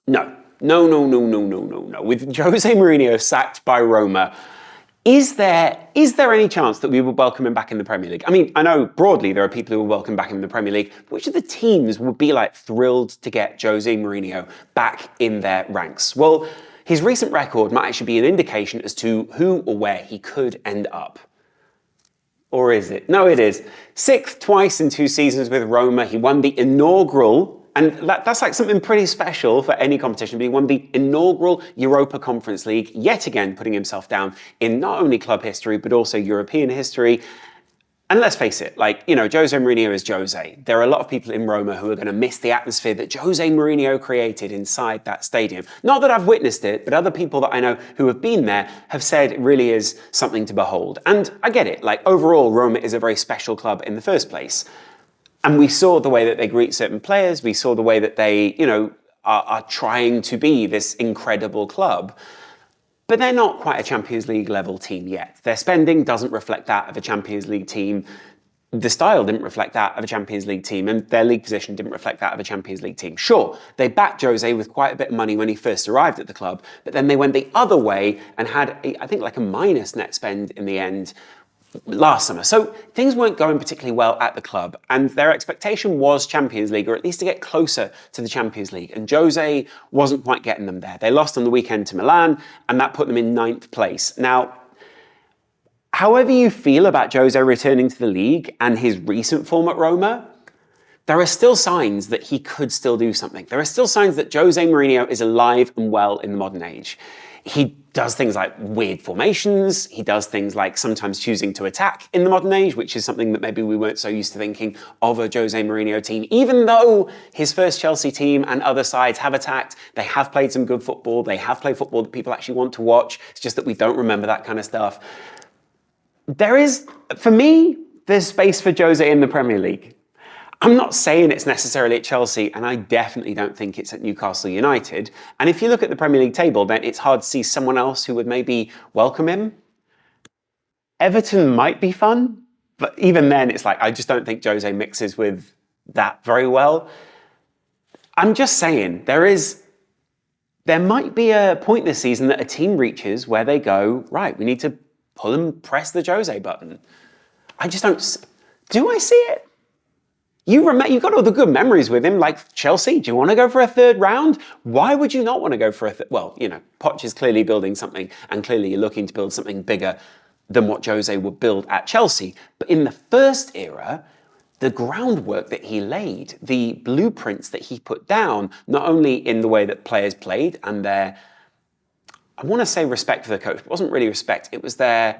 No. No. With Jose Mourinho sacked by Roma, is there any chance that we would welcome him back in the Premier League? I mean, I know broadly there are people who will welcome back in the Premier League, but which of the teams would be like thrilled to get Jose Mourinho back in their ranks? Well, his recent record might actually be an indication as to who or where he could end up. Or is it? No, it is. 6th twice in 2 seasons with Roma. He won the inaugural, and that's like something pretty special for any competition, but he won the inaugural Europa Conference League, yet again putting himself down in not only club history, but also European history. And let's face it, Jose Mourinho is Jose. There are a lot of people in Roma who are going to miss the atmosphere that Jose Mourinho created inside that stadium. Not that I've witnessed it, but other people that I know who have been there have said it really is something to behold. And I get it, overall, Roma is a very special club in the first place. And we saw the way that they greet certain players. We saw the way that they, are trying to be this incredible club. But they're not quite a Champions League level team yet. Their spending doesn't reflect that of a Champions League team. The style didn't reflect that of a Champions League team, and their league position didn't reflect that of a Champions League team. Sure, they backed Jose with quite a bit of money when he first arrived at the club, but then they went the other way and had, I think, a minus net spend in the end last summer. So things weren't going particularly well at the club, and their expectation was Champions League, or at least to get closer to the Champions League, and Jose wasn't quite getting them there. They lost on the weekend to Milan, and that put them in 9th place. Now, however you feel about Jose returning to the league and his recent form at Roma, there are still signs that he could still do something. There are still signs that Jose Mourinho is alive and well in the modern age. He does things like weird formations. He does things like sometimes choosing to attack in the modern age, which is something that maybe we weren't so used to thinking of a Jose Mourinho team. Even though his first Chelsea team and other sides have attacked, they have played some good football. They have played football that people actually want to watch. It's just that we don't remember that kind of stuff. For me, there's space for Jose in the Premier League. I'm not saying it's necessarily at Chelsea, and I definitely don't think it's at Newcastle United. And if you look at the Premier League table, then it's hard to see someone else who would maybe welcome him. Everton might be fun, but even then it's I just don't think Jose mixes with that very well. I'm just saying, there might be a point this season that a team reaches where they go, right, we need to pull and press the Jose button. I just don't. Do I see it? You've got all the good memories with him, like Chelsea. Do you want to go for a 3rd round? Why would you not want to go for a Well, Poch is clearly building something, and clearly you're looking to build something bigger than what Jose would build at Chelsea. But in the first era, the groundwork that he laid, the blueprints that he put down, not only in the way that players played and their, I want to say respect for the coach, but it wasn't really respect, it was the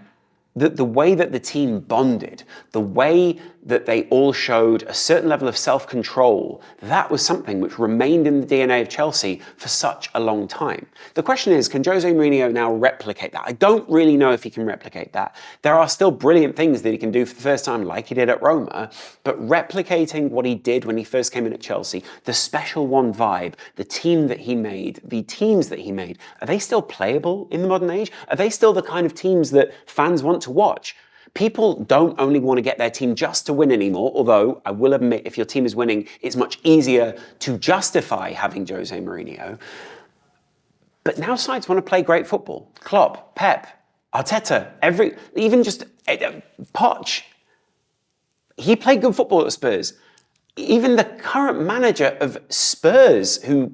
way that the team bonded, the way that they all showed a certain level of self-control, that was something which remained in the DNA of Chelsea for such a long time. The question is, can Jose Mourinho now replicate that? I don't really know if he can replicate that. There are still brilliant things that he can do for the first time, like he did at Roma, but replicating what he did when he first came in at Chelsea, the special one vibe, the team that he made, the teams that he made, are they still playable in the modern age? Are they still the kind of teams that fans want to watch? People don't only want to get their team just to win anymore, although I will admit if your team is winning, it's much easier to justify having Jose Mourinho. But now sides want to play great football. Klopp, Pep, Arteta, even just Poch. He played good football at Spurs. Even the current manager of Spurs, who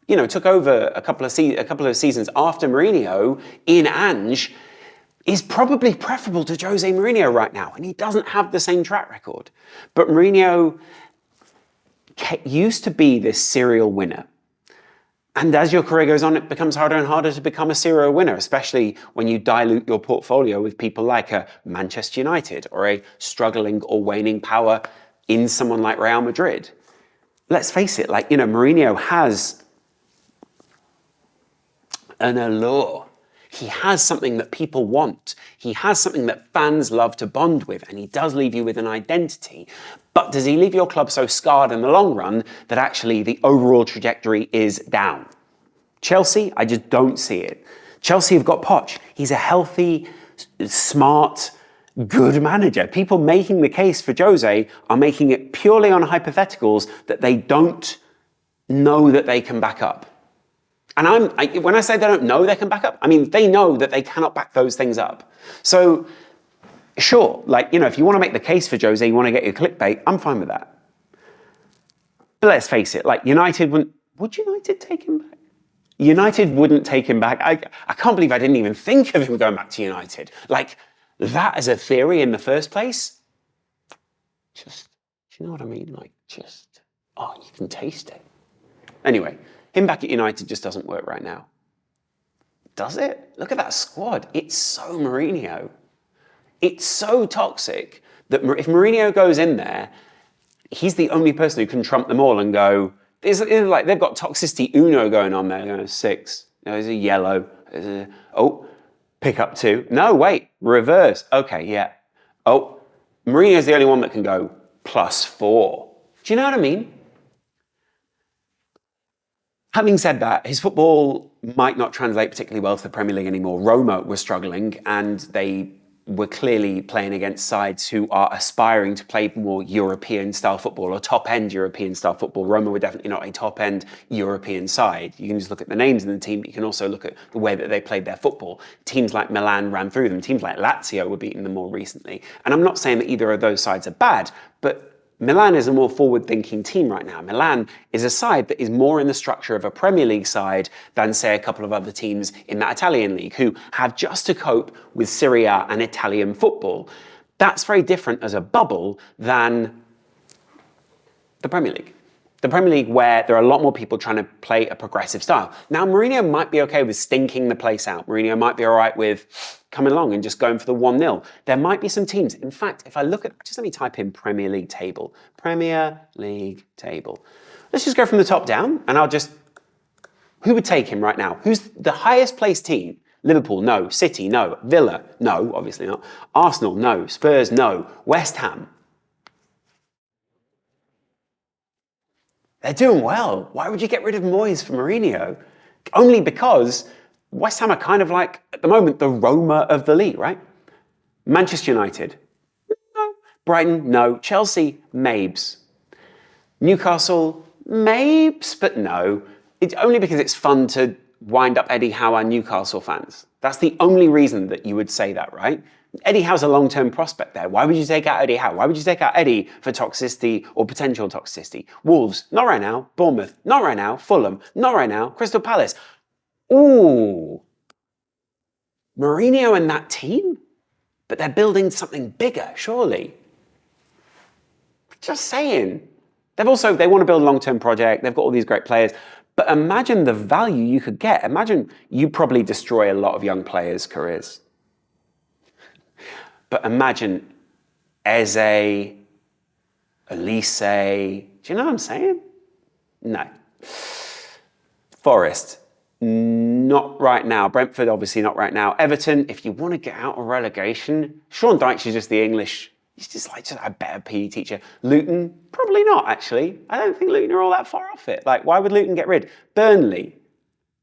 took over a couple of seasons after Mourinho, Ian Ange, is probably preferable to Jose Mourinho right now, and he doesn't have the same track record. But Mourinho used to be this serial winner. And as your career goes on, it becomes harder and harder to become a serial winner, especially when you dilute your portfolio with people like a Manchester United or a struggling or waning power in someone like Real Madrid. Let's face it, Mourinho has an allure. He has something that people want. He has something that fans love to bond with, and he does leave you with an identity. But does he leave your club so scarred in the long run that actually the overall trajectory is down? Chelsea, I just don't see it. Chelsea have got Poch. He's a healthy, smart, good manager. People making the case for Jose are making it purely on hypotheticals that they don't know that they can back up. And when I say they don't know they can back up, I mean, they know that they cannot back those things up. So, sure, if you want to make the case for Jose, you want to get your clickbait, I'm fine with that. But let's face it, United would United take him back? United wouldn't take him back. I can't believe I didn't even think of him going back to United. That as a theory in the first place, do you know what I mean? You can taste it. Anyway, him back at United just doesn't work right now. Does it? Look at that squad. It's so Mourinho. It's so toxic that if Mourinho goes in there, he's the only person who can trump them all and go, they've got toxicity Uno going on there. 6. There's a yellow. Pick up 2. No, wait, reverse. Okay, yeah. Mourinho's the only one that can go +4. Do you know what I mean? Having said that, his football might not translate particularly well to the Premier League anymore. Roma were struggling, and they were clearly playing against sides who are aspiring to play more European-style football or top-end European-style football. Roma were definitely not a top-end European side. You can just look at the names in the team, but you can also look at the way that they played their football. Teams like Milan ran through them. Teams like Lazio were beating them more recently. And I'm not saying that either of those sides are bad, but Milan is a more forward-thinking team right now. Milan is a side that is more in the structure of a Premier League side than, say, a couple of other teams in that Italian league who have just to cope with Serie A and Italian football. That's very different as a bubble than the Premier League. The Premier League, where there are a lot more people trying to play a progressive style. Now, Mourinho might be okay with stinking the place out. Mourinho might be all right with coming along and just going for the 1-0. There might be some teams. In fact, if I look at, just let me type in Premier League table. Premier League table. Let's just go from the top down, and who would take him right now? Who's the highest placed team? Liverpool, no. City, no. Villa, no, obviously not. Arsenal, no. Spurs, no. West Ham. They're doing well. Why would you get rid of Moyes for Mourinho? Only because West Ham are kind of at the moment, the Roma of the league, right? Manchester United, no. Brighton, no. Chelsea, mabes. Newcastle, mabes, but no. It's only because it's fun to wind up Eddie Howe and Newcastle fans. That's the only reason that you would say that, right? Eddie Howe's a long-term prospect there. Why would you take out Eddie Howe? Why would you take out Eddie for toxicity or potential toxicity? Wolves, not right now. Bournemouth, not right now. Fulham, not right now. Crystal Palace. Ooh. Mourinho and that team? But they're building something bigger, surely. Just saying. They want to build a long-term project. They've got all these great players. But imagine the value you could get. Imagine you probably destroy a lot of young players' careers. But imagine Eze, Elise, do you know what I'm saying? No. Forest, not right now. Brentford, obviously not right now. Everton, if you want to get out of relegation, Sean Dyche is just the English, he's just a better PE teacher. Luton, probably not actually. I don't think Luton are all that far off it. Why would Luton get rid? Burnley,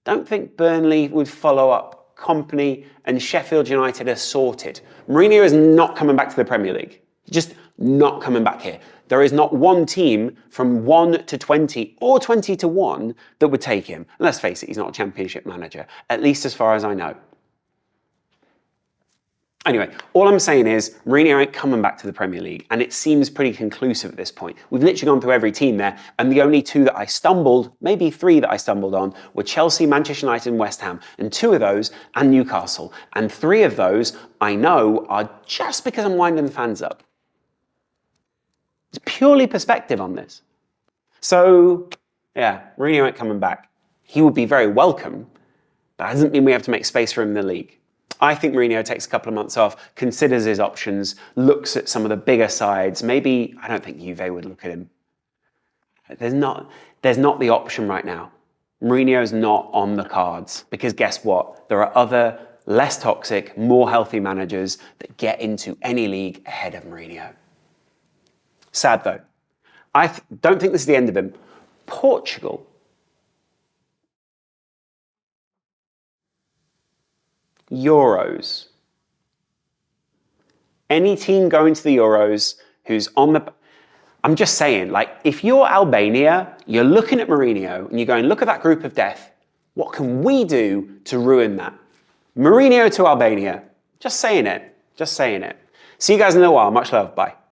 don't think Burnley would follow up. Company and Sheffield United are sorted. Mourinho is not coming back to the Premier League. Just not coming back here. There is not one team from 1 to 20 or 20 to 1 that would take him. And let's face it, he's not a championship manager, at least as far as I know. Anyway, all I'm saying is Mourinho ain't coming back to the Premier League, and it seems pretty conclusive at this point. We've literally gone through every team there, and the only 2 that I stumbled, maybe 3 that I stumbled on, were Chelsea, Manchester United, and West Ham, and 2 of those, and Newcastle. And 3 of those, I know, are just because I'm winding the fans up. It's purely perspective on this. So, yeah, Mourinho ain't coming back. He would be very welcome, but that doesn't mean we have to make space for him in the league. I think Mourinho takes a couple of months off, considers his options, looks at some of the bigger sides. Maybe, I don't think Juve would look at him. There's not the option right now. Mourinho's not on the cards because guess what? There are other, less toxic, more healthy managers that get into any league ahead of Mourinho. Sad though. I don't think this is the end of him. Portugal. Euros. Any team going to the Euros who's on the... I'm just saying, if you're Albania, you're looking at Mourinho and you're going, look at that group of death. What can we do to ruin that? Mourinho to Albania. Just saying it. Just saying it. See you guys in a little while. Much love. Bye.